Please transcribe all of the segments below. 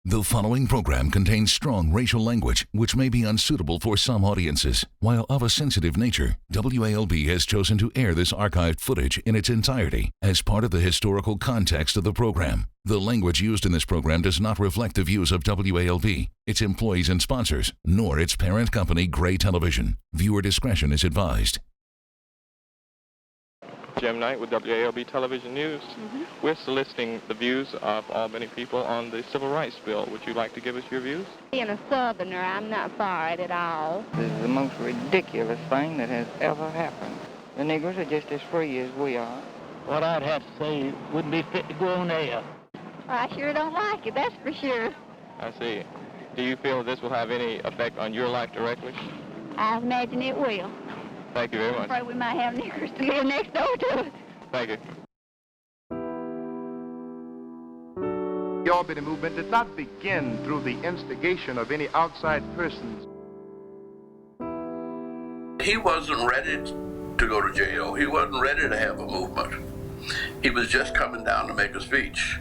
The following program contains strong racial language which may be unsuitable for some audiences. While of a sensitive nature, WALB has chosen to air this archived footage in its entirety as part of the historical context of the program. The language used in this program does not reflect the views of WALB, its employees and sponsors, nor its parent company, Gray Television. Viewer discretion is advised. Jim Knight with WALB Television News. We're soliciting the views of Albany people on the Civil Rights Bill. Would you like to give us your views? Being a Southerner, I'm not for it at all. This is the most ridiculous thing that has ever happened. The niggers are just as free as we are. What I'd have to say wouldn't be fit to go on air. Well, I sure don't like it, that's for sure. I see. Do you feel this will have any effect on your life directly? I imagine it will. Thank you very much. I'm afraid we might have niggers to live next door to us. Thank you. The Albany movement did not begin through the instigation of any outside persons. He wasn't ready to go to jail. He wasn't ready to have a movement. He was just coming down to make a speech.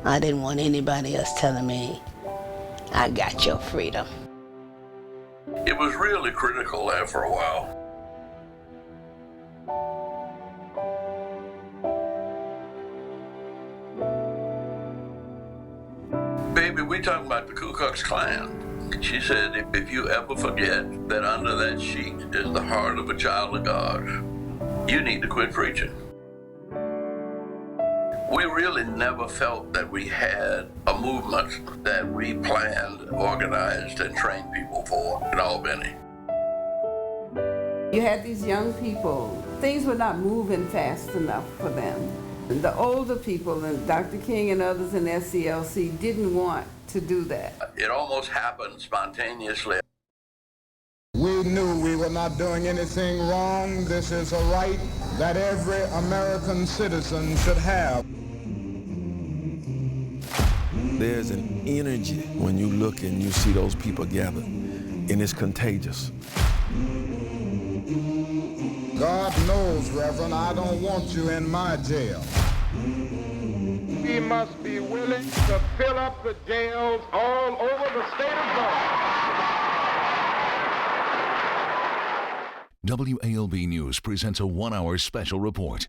I didn't want anybody else telling me, I got your freedom. It was really critical there for a while. Baby, we talking about the Ku Klux Klan. She said, if you ever forget that under that sheet is the heart of a child of God, you need to quit preaching. We really never felt that we had a movement that we planned, organized, and trained people for in Albany. You had these young people. Things were not moving fast enough for them. And the older people, and Dr. King and others in SCLC, didn't want to do that. It almost happened spontaneously. We knew we were not doing anything wrong. This is a right that every American citizen should have. There's an energy when you look and you see those people gather, and it's contagious. God knows, Reverend, I don't want you in my jail. We must be willing to fill up the jails all over the state of Georgia. WALB News presents a 1-hour special report.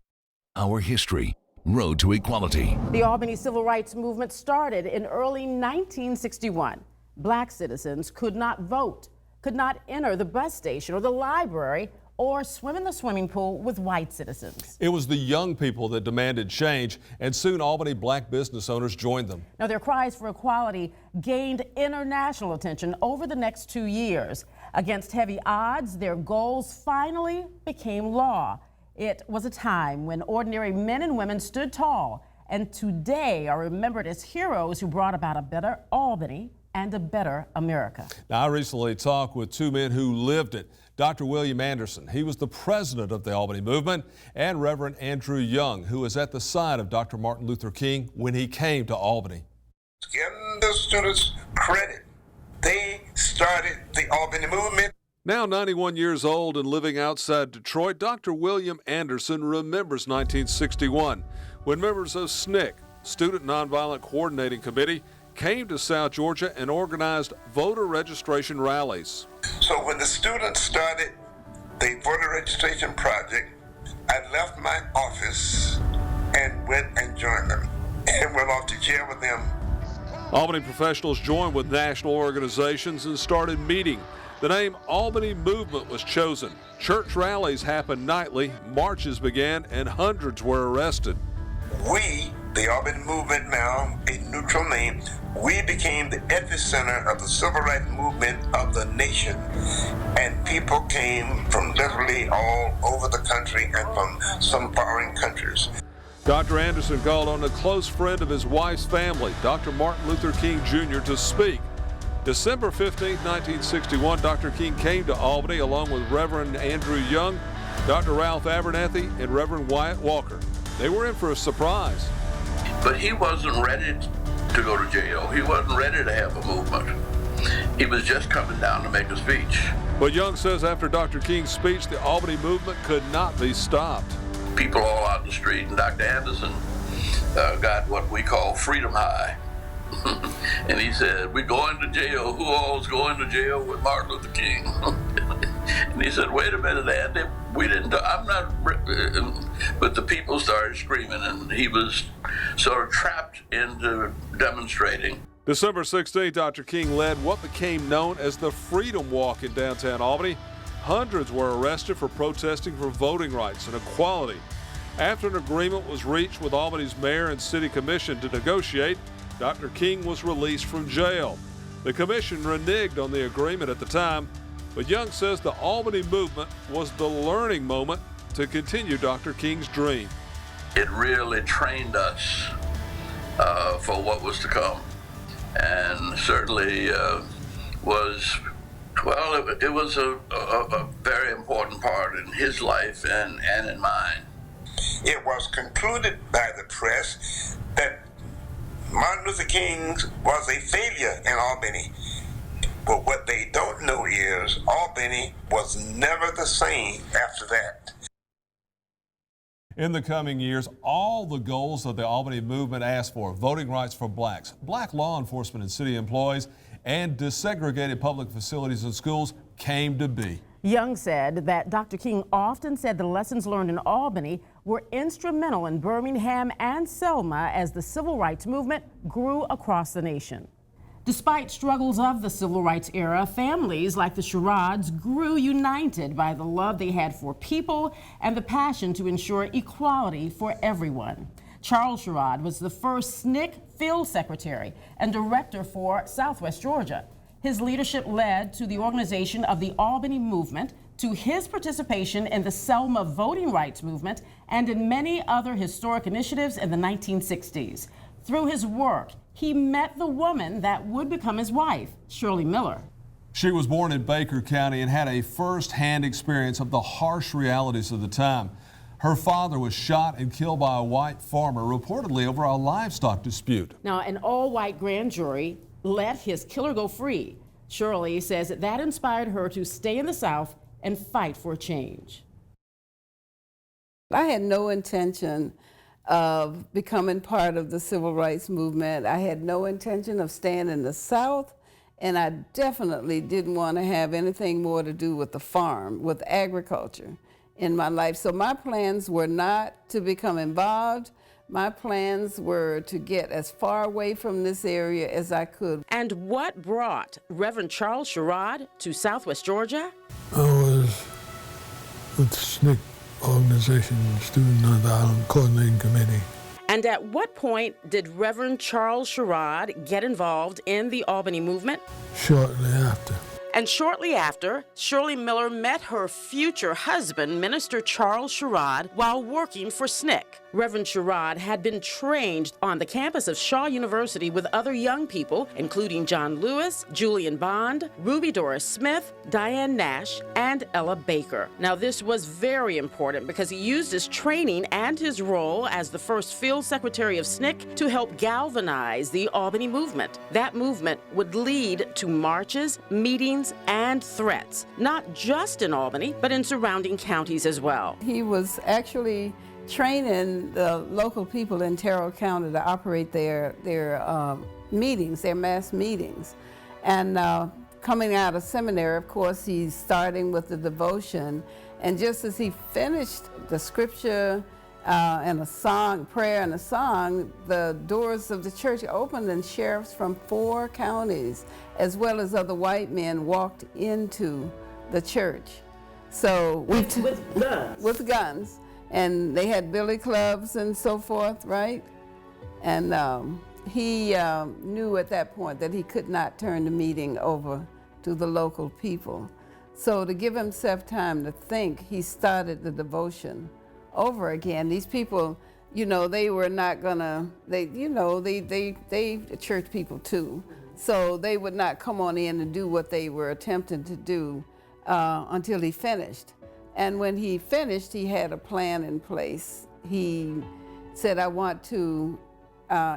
Our history. Road to Equality. The Albany Civil Rights Movement started in early 1961. Black citizens could not vote, could not enter the bus station or the library, or swim in the swimming pool with white citizens. It was the young people that demanded change, and soon Albany black business owners joined them. Now, their cries for equality gained international attention over the next 2 years. Against heavy odds, their goals finally became law. It was a time when ordinary men and women stood tall, and today are remembered as heroes who brought about a better Albany and a better America. Now, I recently talked with two men who lived it. Dr. William Anderson, he was the president of the Albany movement, and Reverend Andrew Young, who was at the side of Dr. Martin Luther King when he came to Albany. Give the students credit. They started the Albany movement. Now 91 years old and living outside Detroit, Dr. William Anderson remembers 1961 when members of SNCC, Student Nonviolent Coordinating Committee, came to South Georgia and organized voter registration rallies. So when the students started the voter registration project, I left my office and went and joined them and went off to jail with them. Albany professionals joined with national organizations and started meeting. The name Albany Movement was chosen. Church rallies happened nightly, marches began, and hundreds were arrested. We, the Albany Movement now, a neutral name, we became the epicenter of the civil rights movement of the nation. And people came from literally all over the country and from some foreign countries. Dr. Anderson called on a close friend of his wife's family, Dr. Martin Luther King Jr., to speak. December 15, 1961, Dr. King came to Albany along with Reverend Andrew Young, Dr. Ralph Abernathy, and Reverend Wyatt Walker. They were in for a surprise. But he wasn't ready to go to jail. He wasn't ready to have a movement. He was just coming down to make a speech. But Young says after Dr. King's speech, the Albany movement could not be stopped. People all out in the street, and Dr. Anderson got what we call freedom high. And he said, "We're going to jail. Who all's going to jail with Martin Luther King?" And he said, "Wait a minute, Andy, we didn't, I'm not," but the people started screaming, and he was sort of trapped into demonstrating. December 16th, Dr. King led what became known as the Freedom Walk in downtown Albany. Hundreds were arrested for protesting for voting rights and equality. After an agreement was reached with Albany's mayor and city commission to negotiate, Dr. King was released from jail. The commission reneged on the agreement at the time, but Young says the Albany movement was the learning moment to continue Dr. King's dream. It really trained us for what was to come, and certainly was, well, it was a very important part in his life and in mine. It was concluded by the press that Martin Luther King was a failure in Albany. But what they don't know is Albany was never the same after that. In the coming years, all the goals of the Albany movement asked for: voting rights for blacks, black law enforcement and city employees, and desegregated public facilities and schools came to be. Young said that Dr. King often said the lessons learned in Albany were instrumental in Birmingham and Selma as the civil rights movement grew across the nation. Despite struggles of the civil rights era, families like the Sherrods grew united by the love they had for people and the passion to ensure equality for everyone. Charles Sherrod was the first SNCC field secretary and director for Southwest Georgia. His leadership led to the organization of the Albany movement, to his participation in the Selma voting rights movement, and in many other historic initiatives in the 1960s. Through his work, he met the woman that would become his wife, Shirley Miller. She was born in Baker County and had a first-hand experience of the harsh realities of the time. Her father was shot and killed by a white farmer, reportedly over a livestock dispute. Now, an all-white grand jury let his killer go free. Shirley says that inspired her to stay in the South and fight for change. I had no intention of becoming part of the civil rights movement. I had no intention of staying in the South, and I definitely didn't want to have anything more to do with the farm, with agriculture in my life. So my plans were not to become involved. My plans were to get as far away from this area as I could. And what brought Reverend Charles Sherrod to Southwest Georgia? I was with the SNCC organization, student of the Island Coordinating Committee. And at what point did Reverend Charles Sherrod get involved in the Albany movement? Shortly after. And shortly after, Shirley Miller met her future husband, Minister Charles Sherrod, while working for SNCC. Reverend Sherrod had been trained on the campus of Shaw University with other young people, including John Lewis, Julian Bond, Ruby Doris Smith, Diane Nash, and Ella Baker. Now, this was very important because he used his training and his role as the first field secretary of SNCC to help galvanize the Albany movement. That movement would lead to marches, meetings, and threats, not just in Albany, but in surrounding counties as well. He was actually training the local people in Terrell County to operate their meetings, their mass meetings. And coming out of seminary, of course, he's starting with the devotion. And just as he finished the scripture and a song, prayer and a song, the doors of the church opened and sheriffs from 4 counties, as well as other white men, walked into the church. So with guns. With guns. And they had billy clubs and so forth, right? And he knew at that point that he could not turn the meeting over to the local people. So to give himself time to think, he started the devotion over again. These people, you know, they were not gonna, they church people too. So they would not come on in and do what they were attempting to do until he finished. And when he finished, he had a plan in place. He said, I want to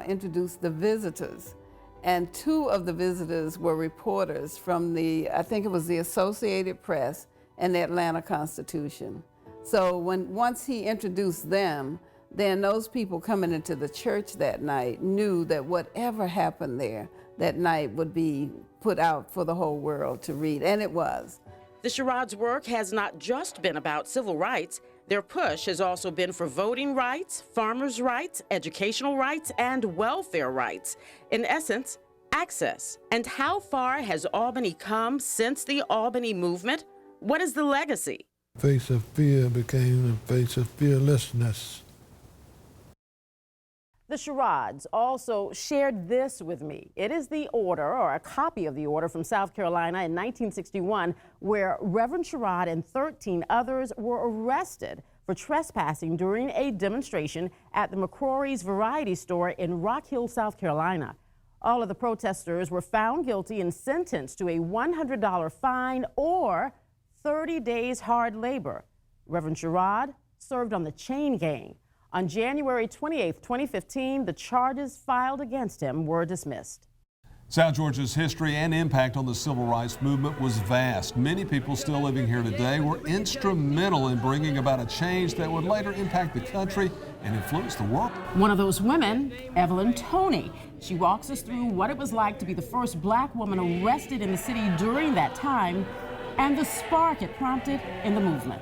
introduce the visitors. And 2 of the visitors were reporters from I think it was the Associated Press and the Atlanta Constitution. So once he introduced them, then those people coming into the church that night knew that whatever happened there that night would be put out for the whole world to read, and it was. The Sherrod's work has not just been about civil rights. Their push has also been for voting rights, farmers' rights, educational rights, and welfare rights. In essence, access. And how far has Albany come since the Albany movement? What is the legacy? Face of fear became the face of fearlessness. The Sherrods also shared this with me. It is the order, or a copy of the order from South Carolina in 1961, where Reverend Sherrod and 13 others were arrested for trespassing during a demonstration at the McCrory's Variety Store in Rock Hill, South Carolina. All of the protesters were found guilty and sentenced to a $100 fine or 30 days hard labor. Reverend Sherrod served on the chain gang. On January 28, 2015, the charges filed against him were dismissed. South Georgia's history and impact on the civil rights movement was vast. Many people still living here today were instrumental in bringing about a change that would later impact the country and influence the world. One of those women, Evelyn Toney. She walks us through what it was like to be the first black woman arrested in the city during that time and the spark it prompted in the movement.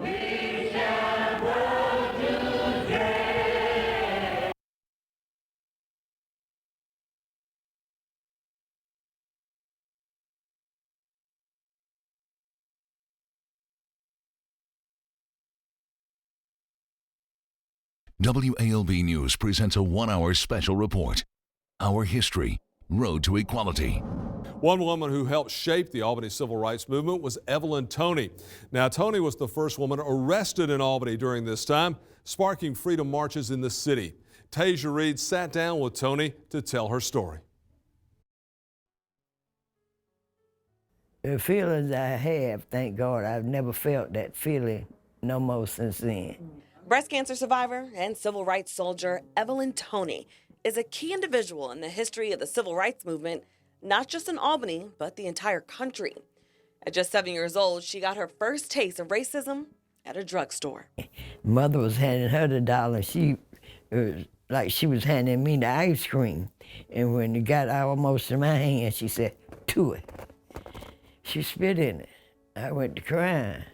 We shall go together. WALB News presents a one-hour special report. Our History, Road to Equality. One woman who helped shape the Albany civil rights movement was Evelyn Toney. Now, Toney was the first woman arrested in Albany during this time, sparking freedom marches in the city. Tasia Reed sat down with Toney to tell her story. The feelings I have, thank God, I've never felt that feeling no more since then. Breast cancer survivor and civil rights soldier Evelyn Toney is a key individual in the history of the civil rights movement, not just in Albany, but the entire country. At just 7 years old, she got her first taste of racism at a drugstore. Mother was handing her the dollar. She was handing me the ice cream. And when it got almost in my hand, she said, "To it." She spit in it. I went to crying.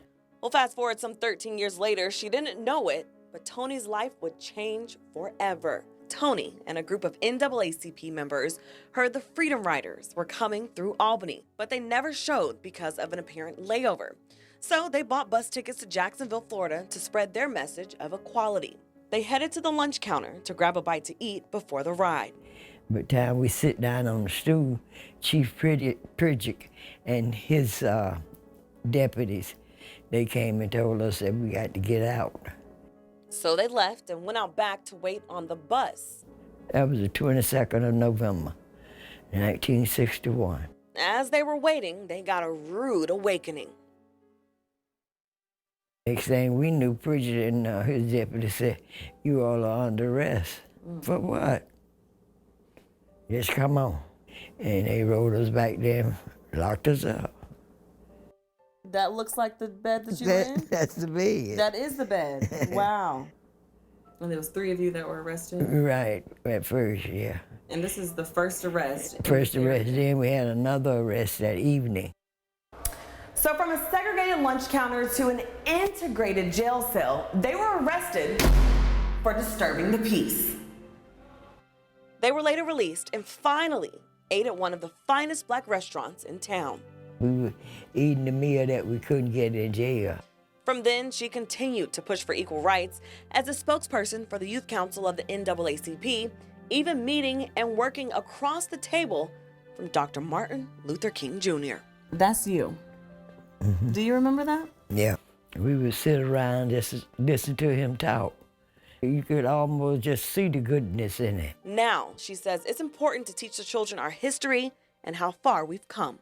Well, fast forward some 13 years later, she didn't know it, but Toney's life would change forever. Toney and a group of NAACP members heard the Freedom Riders were coming through Albany, but they never showed because of an apparent layover. So they bought bus tickets to Jacksonville, Florida to spread their message of equality. They headed to the lunch counter to grab a bite to eat before the ride. By the time we sit down on the stool, Chief Pridgick and his deputies, they came and told us that we got to get out. So they left and went out back to wait on the bus. That was the 22nd of November, 1961. As they were waiting, they got a rude awakening. Next thing we knew, Pridgick and his deputy said, "You all are under arrest." For what? Just come on. And they rolled us back there, locked us up. That looks like the bed that you were in? That's the bed. That is the bed. Wow. And there was 3 of you that were arrested? Right, at first, yeah. And this is the first arrest? First arrest, then we had another arrest that evening. So from a segregated lunch counter to an integrated jail cell, they were arrested for disturbing the peace. They were later released and finally ate at one of the finest black restaurants in town. We were eating the meal that we couldn't get in jail. From then, she continued to push for equal rights as a spokesperson for the Youth Council of the NAACP, even meeting and working across the table from Dr. Martin Luther King Jr. That's you. Mm-hmm. Do you remember that? Yeah. We would sit around just listen to him talk. You could almost just see the goodness in it. Now, she says it's important to teach the children our history and how far we've come.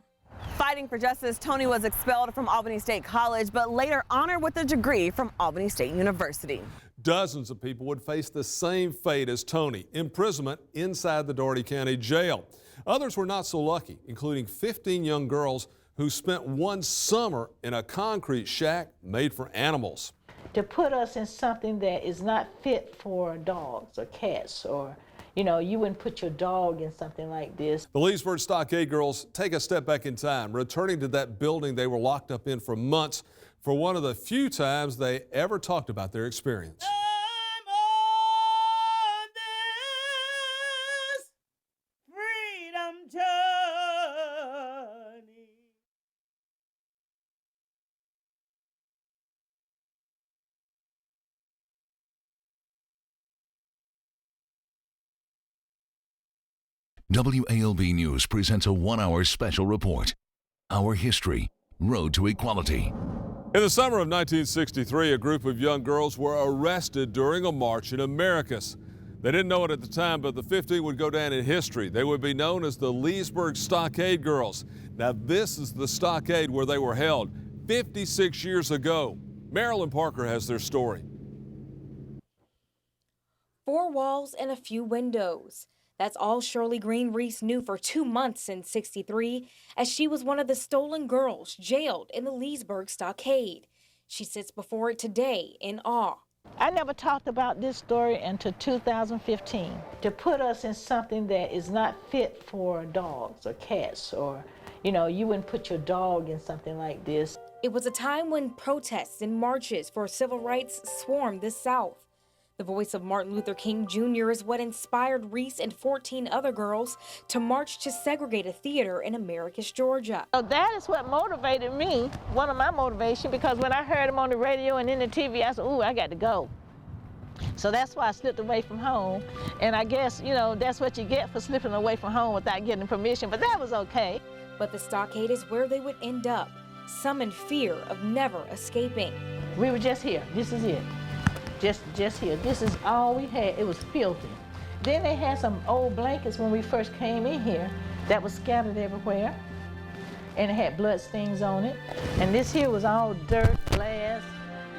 Fighting for justice, Toney was expelled from Albany State College, but later honored with a degree from Albany State University. Dozens of people would face the same fate as Toney, imprisonment inside the Dougherty County Jail. Others were not so lucky, including 15 young girls who spent one summer in a concrete shack made for animals. to put us in something that is not fit for dogs or cats, or, you know, you wouldn't put your dog in something like this. The Leesburg Stockade girls take a step back in time, returning to that building they were locked up in for months for one of the few times they ever talked about their experience. WALB News presents a 1-hour special report. Our History, Road to Equality. In the summer of 1963, a group of young girls were arrested during a march in Americus. They didn't know it at the time, but the 15 would go down in history. They would be known as the Leesburg Stockade Girls. Now, this is the stockade where they were held 56 years ago. Marilyn Parker has their story. 4 walls and a few windows. That's all Shirley Green Reese knew for 2 months in '63, as she was one of the stolen girls jailed in the Leesburg Stockade. She sits before it today in awe. I never talked about this story until 2015. To put us in something that is not fit for dogs or cats, or, you know, you wouldn't put your dog in something like this. It was a time when protests and marches for civil rights swarmed the South. The voice of Martin Luther King Jr. is what inspired Reese and 14 other girls to march to segregate a theater in Americus, Georgia. So that is what motivated me, one of my motivations, because when I heard him on the radio and in the TV, I said, ooh, I got to go. So that's why I slipped away from home. And I guess, you know, that's what you get for slipping away from home without getting permission, but that was okay. But the stockade is where they would end up, some in fear of never escaping. We were just here. This is it. Just here. This is all we had. It was filthy. Then they had some old blankets when we first came in here that was scattered everywhere, and it had blood stains on it. And this here was all dirt, glass,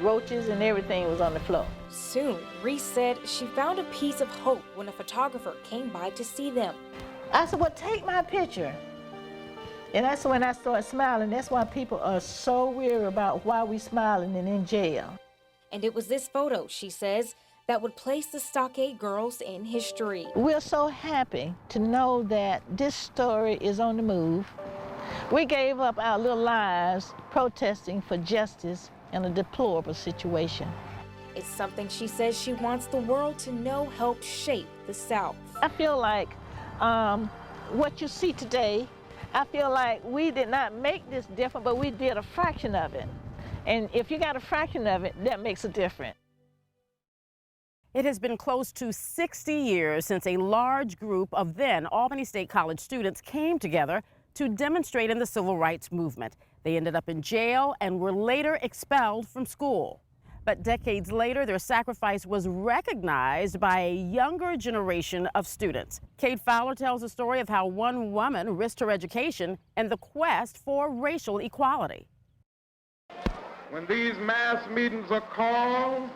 roaches, and everything was on the floor. Soon, Reese said she found a piece of hope when a photographer came by to see them. I said, well, take my picture. And that's when I started smiling. That's why people are so weary about why we smiling and in jail. And it was this photo, she says, that would place the Stockade Girls in history. We're so happy to know that this story is on the move. We gave up our little lives protesting for justice in a deplorable situation. It's something she says she wants the world to know helped shape the South. I feel like what you see today, I feel like we did not make this different, but we did a fraction of it. And if you got a fraction of it, that makes a difference. It has been close to 60 years since a large group of then Albany State College students came together to demonstrate in the civil rights movement. They ended up in jail and were later expelled from school. But decades later, their sacrifice was recognized by a younger generation of students. Kate Fowler tells the story of how one woman risked her education in the quest for racial equality. When these mass meetings are called,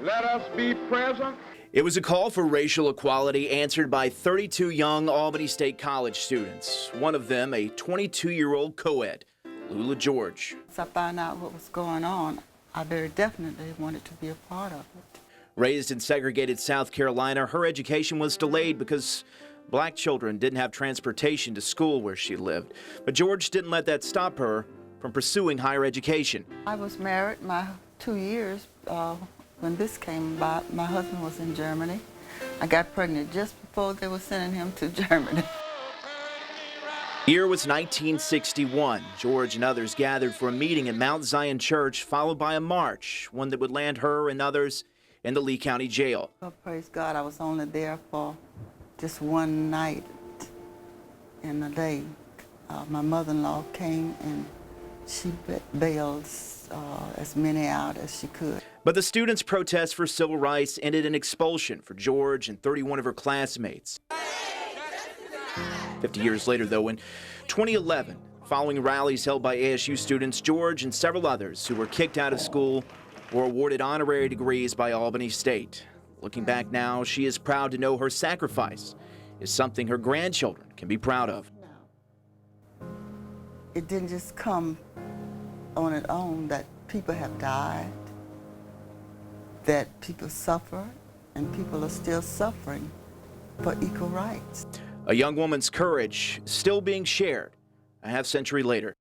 let us be present. It was a call for racial equality answered by 32 young Albany State College students. One of them, a 22-year-old co-ed, Lula George. Once I found out what was going on, I very definitely wanted to be a part of it. Raised in segregated South Carolina, her education was delayed because black children didn't have transportation to school where she lived. But George didn't let that stop her from pursuing higher education. I was married my 2 years when this came about. My husband was in Germany. I got pregnant just before they were sending him to Germany. Year was 1961. George and others gathered for a meeting at Mount Zion Church, followed by a march, one that would land her and others in the Lee County Jail. Well, praise God, I was only there for just one night in a day. My mother-in-law came and she bailed as many out as she could. But the students' protest for civil rights ended in expulsion for George and 31 of her classmates. 50 years later, though, in 2011, following rallies held by ASU students, George and several others who were kicked out of school were awarded honorary degrees by Albany State. Looking back now, she is proud to know her sacrifice is something her grandchildren can be proud of. It didn't just come on its own that people have died that people suffer and people are still suffering for equal rights. A young woman's courage still being shared a half-century later.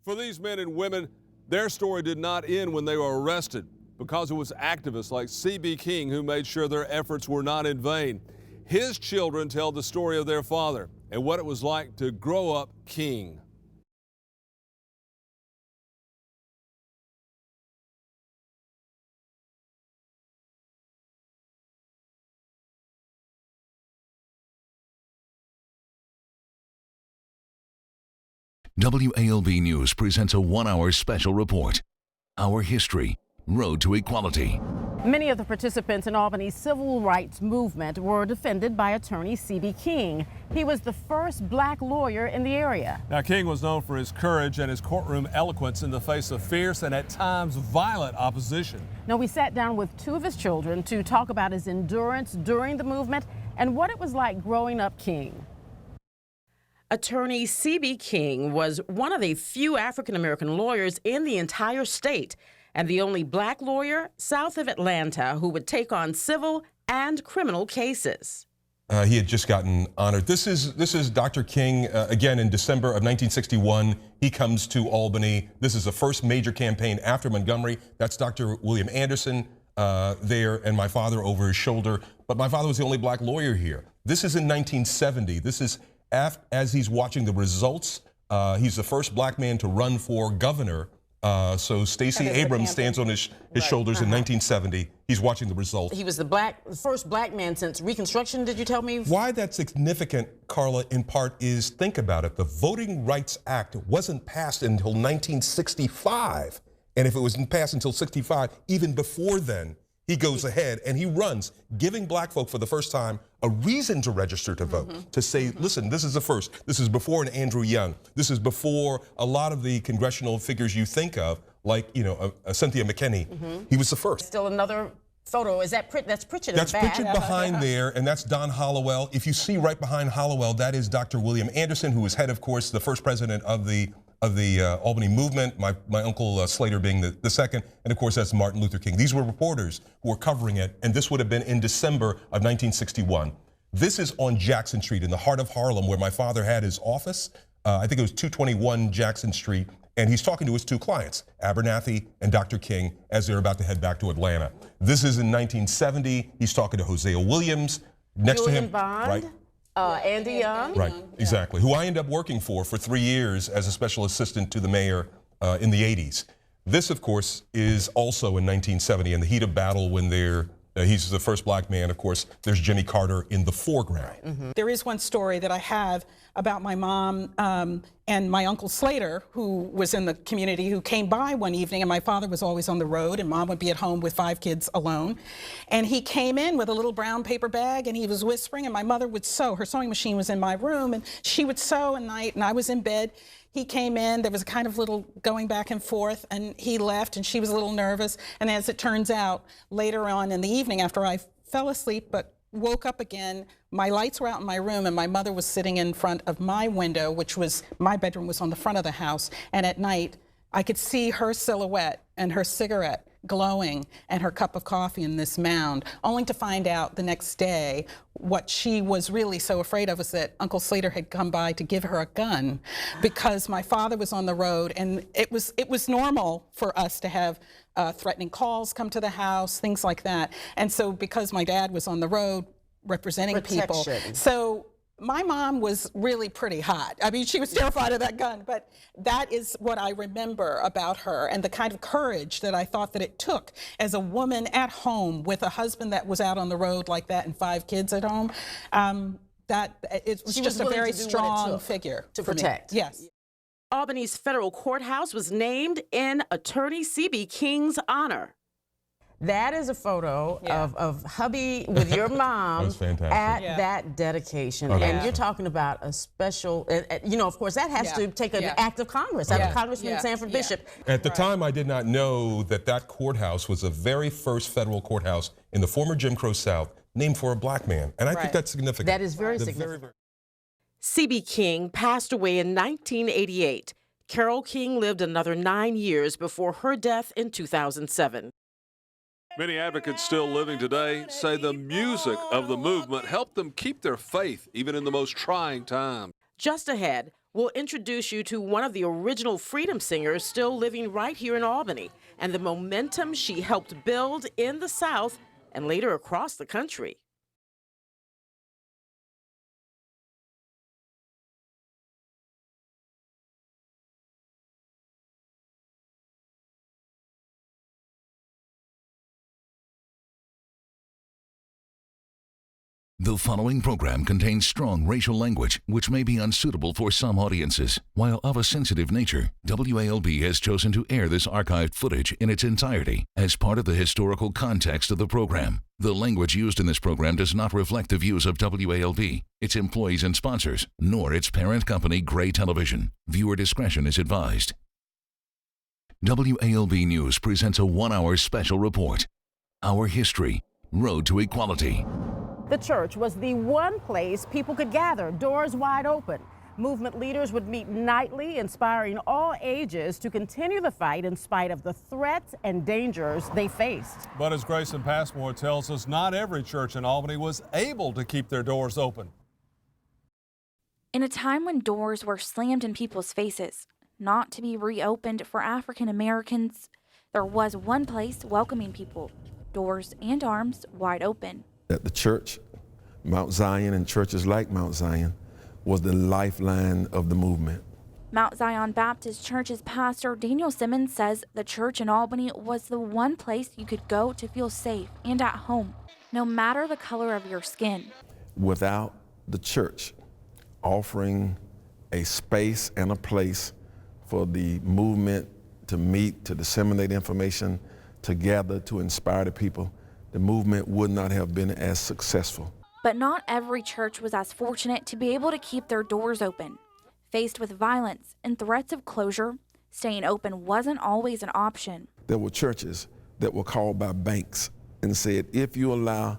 For these men and women, their story did not end when they were arrested, because it was activists like C.B. King who made sure their efforts were not in vain. His children tell the story of their father and what it was like to grow up King. WALB News presents a 1-hour special report. Our History, Road to Equality. Many of the participants in Albany's civil rights movement were defended by attorney C.B. King. He was the first black lawyer in the area. Now, King was known for his courage and his courtroom eloquence in the face of fierce and at times violent opposition. Now, we sat down with two of his children to talk about his endurance during the movement and what it was like growing up King. Attorney C.B. King was one of the few African-American lawyers in the entire state and the only black lawyer south of Atlanta who would take on civil and criminal cases. He had just gotten honored. This is Dr. King, again in December of 1961. He comes to Albany. This is the first major campaign after Montgomery. That's Dr. William Anderson there and my father over his shoulder. But my father was the only black lawyer here. This is in 1970. This is as he's watching the results. He's the first black man to run for governor. So Stacey Abrams stands on his shoulders in 1970. He's watching the results. He was the first black man since Reconstruction, did you tell me? Why that's significant, Carla, in part is, think about it, the Voting Rights Act wasn't passed until 1965. And if it wasn't passed until 65, even before then, he goes ahead and he runs, giving black folk for the first time a reason to register to vote, to say, listen, this is the first. This is before an Andrew Young. This is before a lot of the congressional figures you think of, like, you know, Cynthia McKinney. He was the first. Still another photo. Is that that's Pritchett? That's Pritchett behind there, and that's Don Hollowell. If you see right behind Hollowell, that is Dr. William Anderson, who was head, of course, the first president of the Albany movement, my uncle Slater being the second, and of course that's Martin Luther King. These were reporters who were covering it, and this would have been in December of 1961. This is on Jackson Street in the heart of Harlem where my father had his office. I think it was 221 Jackson Street, and he's talking to his two clients, Abernathy and Dr. King, as they're about to head back to Atlanta. This is in 1970. He's talking to Hosea Williams. Next to him, Bond. right? Andy Young. Right, exactly. Who I ended up working for 3 years as a special assistant to the mayor in the 80s. This, of course, is also in 1970 in the heat of battle when he's the first black man. Of course, there's Jimmy Carter in the foreground. There is one story that I have about my mom and my uncle Slater, who was in the community, who came by one evening, and my father was always on the road, and mom would be at home with 5 kids alone. And he came in with a little brown paper bag, and he was whispering, and my mother would sew. Her sewing machine was in my room, and she would sew at night, and I was in bed. He came in, there was a kind of little going back and forth, and he left, and she was a little nervous. And as it turns out, later on in the evening, after I fell asleep but woke up again, my lights were out in my room, and my mother was sitting in front of my window, which was, my bedroom was on the front of the house. And at night, I could see her silhouette and her cigarette glowing and her cup of coffee in this mound, only to find out the next day what she was really so afraid of was that Uncle Slater had come by to give her a gun because my father was on the road, and it was normal for us to have threatening calls come to the house, things like that. And so because my dad was on the road representing people, so my mom was really pretty hot. I mean, she was terrified of that gun, but that is what I remember about her and the kind of courage that I thought that it took as a woman at home with a husband that was out on the road like that and 5 kids at home. That it was just a very strong figure to protect. Yes. Albany's federal courthouse was named in attorney C.B. King's honor. That is a photo of hubby with your mom at that dedication. Okay. And you're talking about a special, you know, of course, that has to take an act of Congress, out of Congressman Sanford Bishop. At the time, I did not know that courthouse was the very first federal courthouse in the former Jim Crow South named for a black man. And I think that's significant. That is very significant. C.B. King passed away in 1988. Carole King lived another 9 years before her death in 2007. Many advocates still living today say the music of the movement helped them keep their faith even in the most trying times. Just ahead, we'll introduce you to one of the original freedom singers still living right here in Albany and the momentum she helped build in the South and later across the country. The following program contains strong racial language, which may be unsuitable for some audiences. While of a sensitive nature, WALB has chosen to air this archived footage in its entirety as part of the historical context of the program. The language used in this program does not reflect the views of WALB, its employees and sponsors, nor its parent company, Gray Television. Viewer discretion is advised. WALB News presents a 1-hour special report. Our History, Road to Equality. The church was the one place people could gather, doors wide open. Movement leaders would meet nightly, inspiring all ages to continue the fight in spite of the threats and dangers they faced. But as Grayson Passmore tells us, not every church in Albany was able to keep their doors open. In a time when doors were slammed in people's faces, not to be reopened for African Americans, there was one place welcoming people, doors and arms wide open. That the church, Mount Zion, and churches like Mount Zion was the lifeline of the movement. Mount Zion Baptist Church's pastor Daniel Simmons says the church in Albany was the one place you could go to feel safe and at home, no matter the color of your skin. Without the church offering a space and a place for the movement to meet, to disseminate information, to gather, to inspire the people, the movement would not have been as successful. But not every church was as fortunate to be able to keep their doors open. Faced with violence and threats of closure, staying open wasn't always an option. There were churches that were called by banks and said, if you allow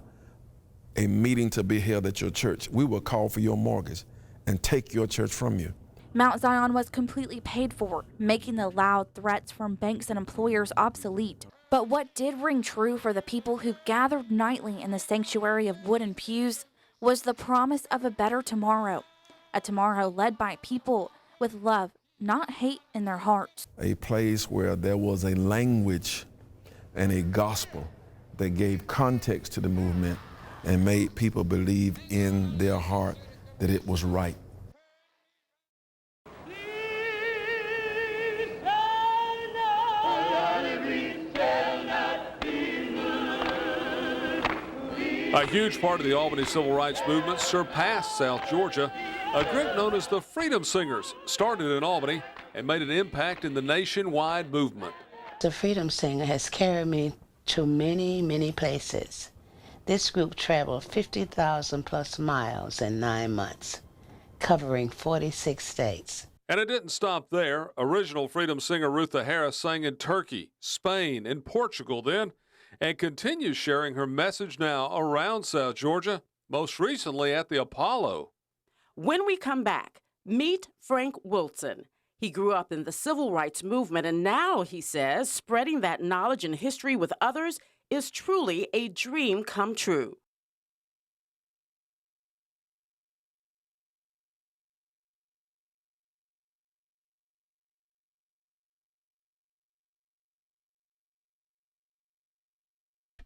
a meeting to be held at your church, we will call for your mortgage and take your church from you. Mount Zion was completely paid for, making the loud threats from banks and employers obsolete. But what did ring true for the people who gathered nightly in the sanctuary of wooden pews was the promise of a better tomorrow, a tomorrow led by people with love, not hate in their hearts. A place where there was a language and a gospel that gave context to the movement and made people believe in their heart that it was right. A huge part of the Albany Civil Rights Movement surpassed South Georgia. A group known as the Freedom Singers started in Albany and made an impact in the nationwide movement. The Freedom Singer has carried me to many, many places. This group traveled 50,000 plus miles in 9 months, covering 46 states. And it didn't stop there. Original Freedom Singer Rutha Harris sang in Turkey, Spain, and Portugal then, and continues sharing her message now around South Georgia, most recently at the Apollo. When we come back, meet Frank Wilson. He grew up in the civil rights movement, and now, he says, spreading that knowledge and history with others is truly a dream come true.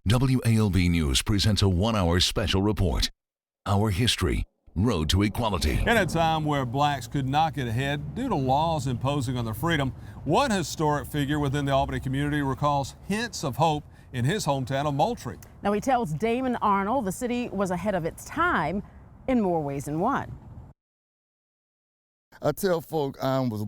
WALB News presents a 1-hour special report. Our History, Road to Equality. In a time where blacks could not get ahead due to laws imposing on their freedom, one historic figure within the Albany community recalls hints of hope in his hometown of Moultrie. Now, he tells Damon Arnold the city was ahead of its time in more ways than one. I tell folk I was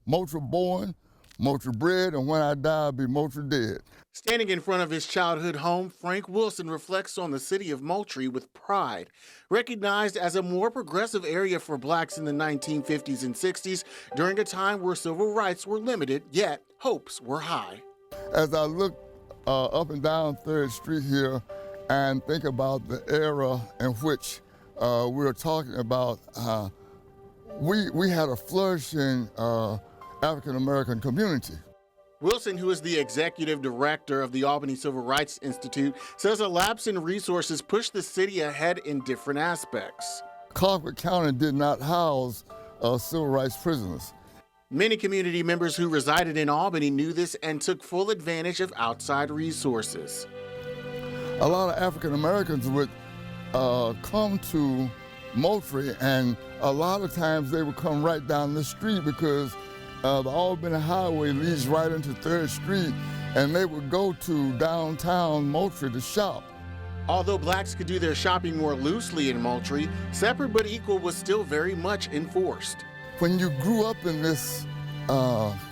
Moultrie born, Moultrie bred, and when I die, I'll be Moultrie dead. Standing in front of his childhood home, Frank Wilson reflects on the city of Moultrie with pride. Recognized as a more progressive area for blacks in the 1950s and 60s, during a time where civil rights were limited, yet hopes were high. As I look up and down 3rd Street here and think about the era in which we're talking about, we had a flourishing African-American community. Wilson, who is the executive director of the Albany Civil Rights Institute, says a lapse in resources pushed the city ahead in different aspects. Colquitt County did not house civil rights prisoners. Many community members who resided in Albany knew this and took full advantage of outside resources. A lot of African Americans would come to Moultrie, and a lot of times they would come right down the street because the Albany Highway leads right into 3rd Street, and they would go to downtown Moultrie to shop. Although blacks could do their shopping more loosely in Moultrie, separate but equal was still very much enforced. When you grew up in this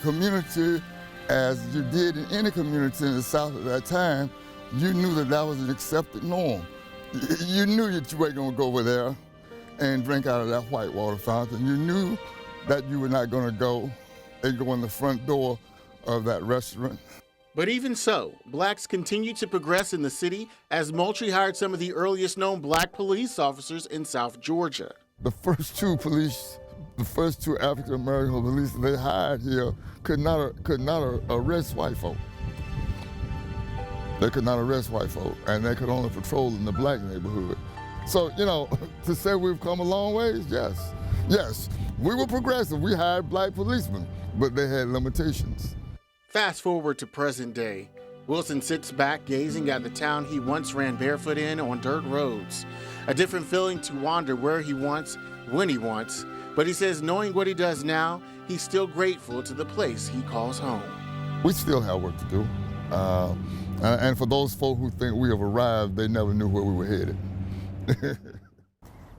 community, as you did in any community in the South at that time, you knew that that was an accepted norm. You knew that you weren't going to go over there and drink out of that white water fountain. You knew that you were not going to go and go in the front door of that restaurant. But even so, blacks continued to progress in the city as Moultrie hired some of the earliest known black police officers in South Georgia. The first two African American police they hired here could not arrest white folk. They could not arrest white folk, and they could only patrol in the black neighborhood. So, you know, to say we've come a long ways, yes. Yes, we were progressive. We hired black policemen, but they had limitations. Fast forward to present day. Wilson sits back gazing at the town he once ran barefoot in on dirt roads. A different feeling to wander where he wants, when he wants, but he says knowing what he does now, he's still grateful to the place he calls home. We still have work to do. And for those folk who think we have arrived, they never knew where we were headed.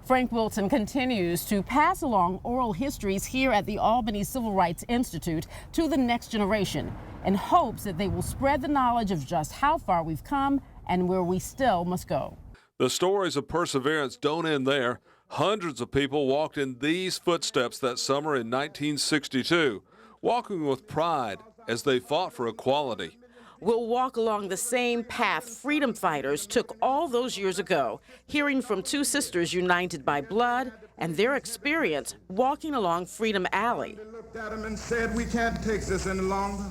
Frank Wilson continues to pass along oral histories here at the Albany Civil Rights Institute to the next generation in hopes that they will spread the knowledge of just how far we've come and where we still must go. The stories of perseverance don't end there. Hundreds of people walked in these footsteps that summer in 1962, walking with pride as they fought for equality. We'll walk along the same path freedom fighters took all those years ago, hearing from two sisters united by blood and their experience walking along Freedom Alley. They looked at him and said, "We can't take this any longer."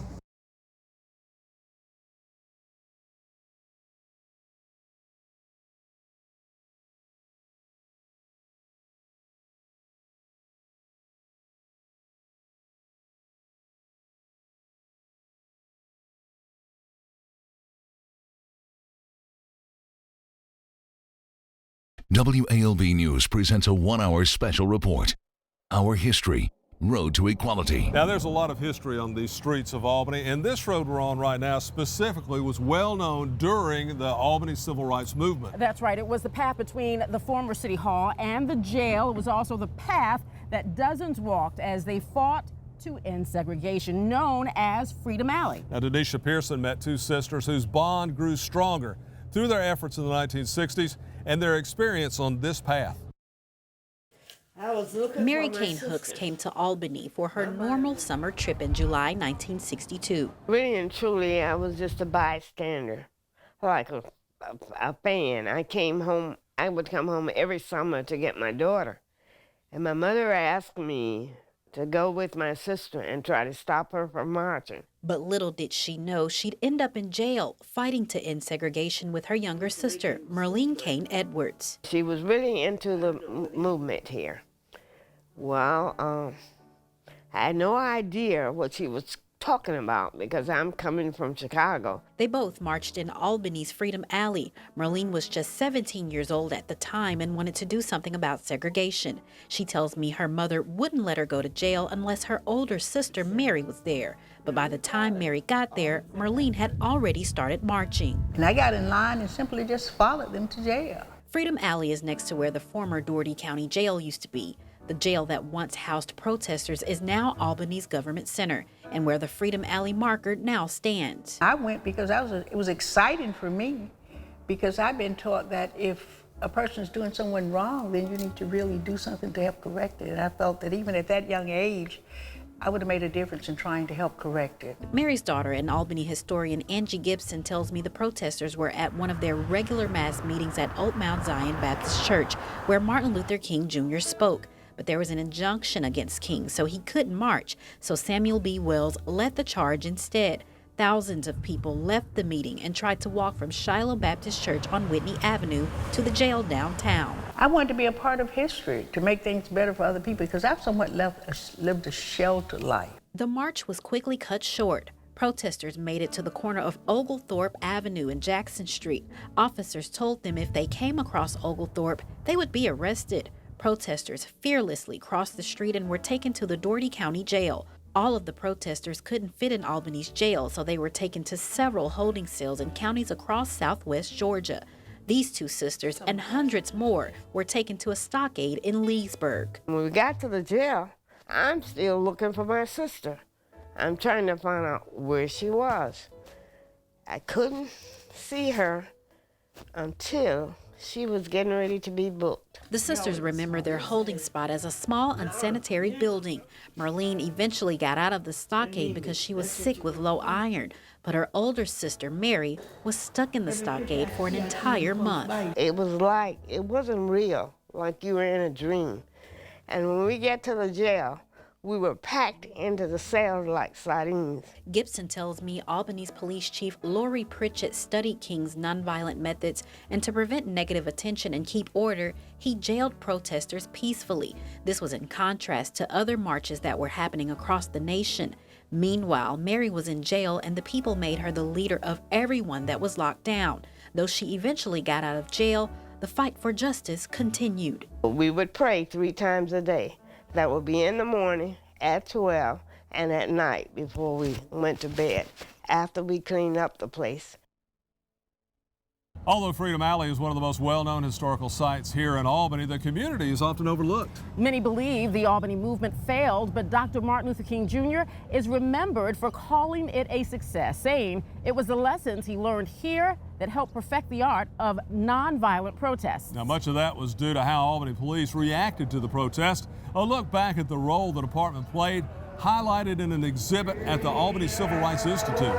WALB News presents a 1-hour special report. Our history, Road to Equality. Now, there's a lot of history on these streets of Albany, and this road we're on right now specifically was well known during the Albany Civil Rights Movement. That's right. It was the path between the former City Hall and the jail. It was also the path that dozens walked as they fought to end segregation, known as Freedom Alley. Now, Denisha Pearson met two sisters whose bond grew stronger through their efforts in the 1960s and their experience on this path. Mary Kane Hooks came to Albany for her normal summer trip in July 1962. Really and truly, I was just a bystander, like a fan. I would come home every summer to get my daughter. And my mother asked me to go with my sister and try to stop her from marching. But little did she know she'd end up in jail fighting to end segregation with her younger sister, Merlene Kane Edwards. She was really into the movement here. Well, I had no idea what she was talking about because I'm coming from Chicago. They both marched in Albany's Freedom Alley. Merlene was just 17 years old at the time and wanted to do something about segregation. She tells me her mother wouldn't let her go to jail unless her older sister Mary was there. But by the time Mary got there, Merlene had already started marching. And I got in line and simply just followed them to jail. Freedom Alley is next to where the former Dougherty County Jail used to be. The jail that once housed protesters is now Albany's government center, and where the Freedom Alley marker now stands. I went because it was exciting for me, because I've been taught that if a person's doing someone wrong, then you need to really do something to help correct it. And I felt that even at that young age, I would have made a difference in trying to help correct it. Mary's daughter and Albany historian Angie Gibson tells me the protesters were at one of their regular mass meetings at Old Mount Zion Baptist Church, where Martin Luther King Jr. spoke. but there was an injunction against King, so he couldn't march. So Samuel B. Wells led the charge instead. Thousands of people left the meeting and tried to walk from Shiloh Baptist Church on Whitney Avenue to the jail downtown. I wanted to be a part of history, to make things better for other people, because I've somewhat lived a sheltered life. The march was quickly cut short. Protesters made it to the corner of Oglethorpe Avenue and Jackson Street. Officers told them if they came across Oglethorpe, they would be arrested. Protesters fearlessly crossed the street and were taken to the Dougherty County Jail. All of the protesters couldn't fit in Albany's jail, so they were taken to several holding cells in counties across southwest Georgia. These two sisters and hundreds more were taken to a stockade in Leesburg. When we got to the jail, I'm still looking for my sister. I'm trying to find out where she was. I couldn't see her until she was getting ready to be booked. The sisters remember their holding spot as a small, unsanitary building. Marlene eventually got out of the stockade because she was sick with low iron, but her older sister, Mary, was stuck in the stockade for an entire month. It was like, it wasn't real, like you were in a dream. And when we get to the jail, we were packed into the cells like sardines. Gibson tells me Albany's police chief Lori Pritchett studied King's nonviolent methods, and to prevent negative attention and keep order, he jailed protesters peacefully. This was in contrast to other marches that were happening across the nation. Meanwhile, Mary was in jail, and the people made her the leader of everyone that was locked down. Though she eventually got out of jail, the fight for justice continued. We would pray 3 times a day. That would be in the morning, at 12, and at night before we went to bed, after we cleaned up the place. Although Freedom Alley is one of the most well-known historical sites here in Albany, the community is often overlooked. Many believe the Albany movement failed, but Dr. Martin Luther King Jr. is remembered for calling it a success, saying it was the lessons he learned here that helped perfect the art of nonviolent protests. Now, much of that was due to how Albany police reacted to the protest. A look back at the role the department played, highlighted in an exhibit at the Albany Civil Rights Institute.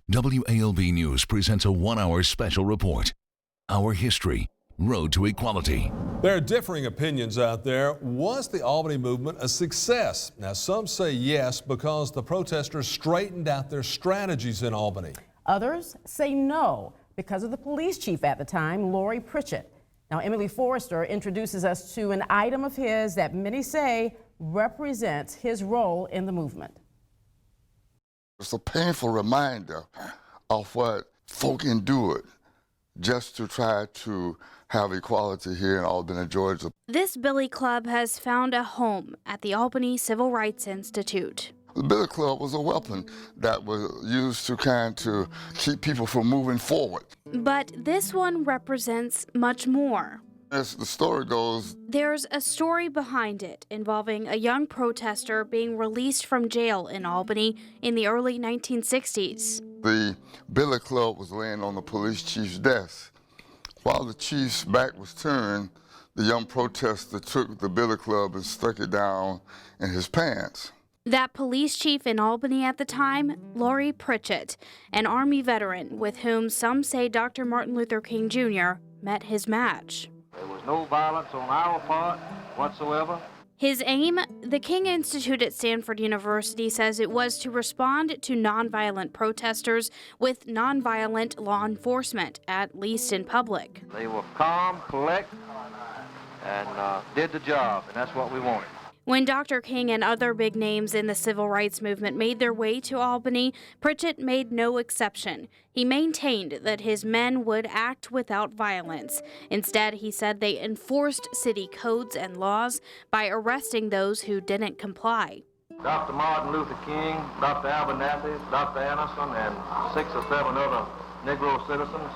WALB News presents a 1-hour special report. Our history, Road to Equality. There are differing opinions out there. Was the Albany movement a success? Now, some say yes because the protesters straightened out their strategies in Albany. Others say no because of the police chief at the time, Lori Pritchett. Now, Emily Forrester introduces us to an item of his that many say represents his role in the movement. It's a painful reminder of what folk endured just to try to have equality here in Albany, Georgia. This Billy Club has found a home at the Albany Civil Rights Institute. The Billy Club was a weapon that was used to keep people from moving forward. But this one represents much more. As the story goes, there's a story behind it involving a young protester being released from jail in Albany in the early 1960s. The Billy Club was laying on the police chief's desk. While the chief's back was turned, the young protester took the Billy Club and stuck it down in his pants. That police chief in Albany at the time, Lori Pritchett, an Army veteran with whom some say Dr. Martin Luther King Jr. met his match. There was no violence on our part whatsoever. His aim, the King Institute at Stanford University says it was to respond to nonviolent protesters with nonviolent law enforcement, at least in public. They were calm, collect, and did the job, and that's what we wanted. When Dr. King and other big names in the civil rights movement made their way to Albany, Pritchett made no exception. He maintained that his men would act without violence. Instead, he said they enforced city codes and laws by arresting those who didn't comply. Dr. Martin Luther King, Dr. Abernathy, Dr. Anderson, and 6 or 7 other Negro citizens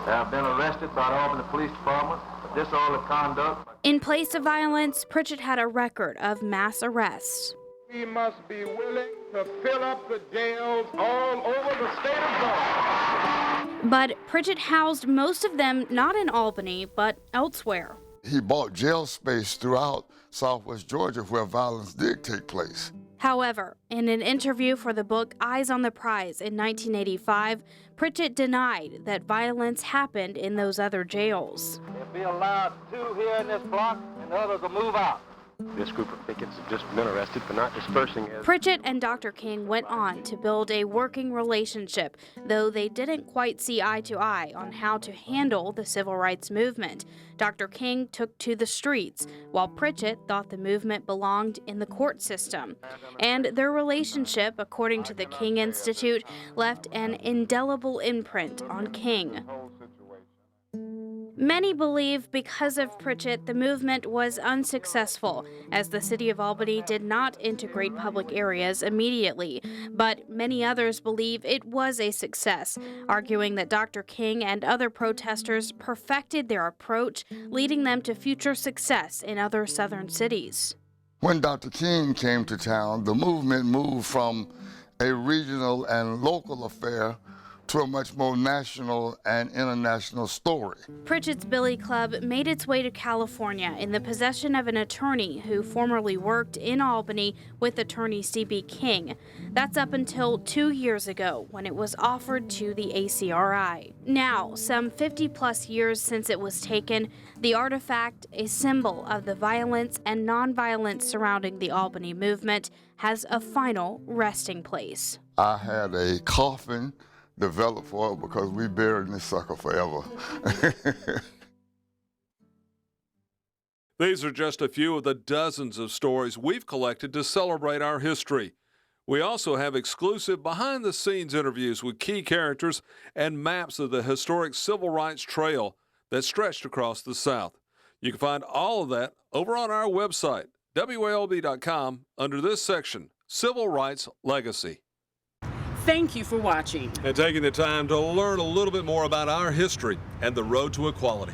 have been arrested by the Albany Police Department for disorderly conduct. In place of violence, Pritchett had a record of mass arrests. We must be willing to fill up the jails all over the state of Georgia. But Pritchett housed most of them not in Albany, but elsewhere. He bought jail space throughout Southwest Georgia where violence did take place. However, in an interview for the book Eyes on the Prize in 1985, Pritchett denied that violence happened in those other jails. They'll be allowed 2 here in this block, and the others will move out. This group of pickets have just been arrested for not dispersing as... Pritchett and Dr. King went on to build a working relationship, though they didn't quite see eye to eye on how to handle the civil rights movement. Dr. King took to the streets, while Pritchett thought the movement belonged in the court system. And their relationship, according to the King Institute, left an indelible imprint on King. Many believe because of Pritchett, the movement was unsuccessful, as the city of Albany did not integrate public areas immediately. But many others believe it was a success, arguing that Dr. King and other protesters perfected their approach, leading them to future success in other southern cities. When Dr. King came to town, the movement moved from a regional and local affair to a much more national and international story. Pritchett's Billy Club made its way to California in the possession of an attorney who formerly worked in Albany with attorney C.B. King. That's up until 2 years ago when it was offered to the ACRI. Now, some 50-plus years since it was taken, the artifact, a symbol of the violence and nonviolence surrounding the Albany movement, has a final resting place. I had a coffin developed for it because we buried this sucker forever. These are just a few of the dozens of stories we've collected to celebrate our history. We also have exclusive behind-the-scenes interviews with key characters and maps of the historic Civil Rights Trail that stretched across the South. You can find all of that over on our website, WALB.com, under this section, Civil Rights Legacy. Thank you for watching. And taking the time to learn a little bit more about our history and the road to equality.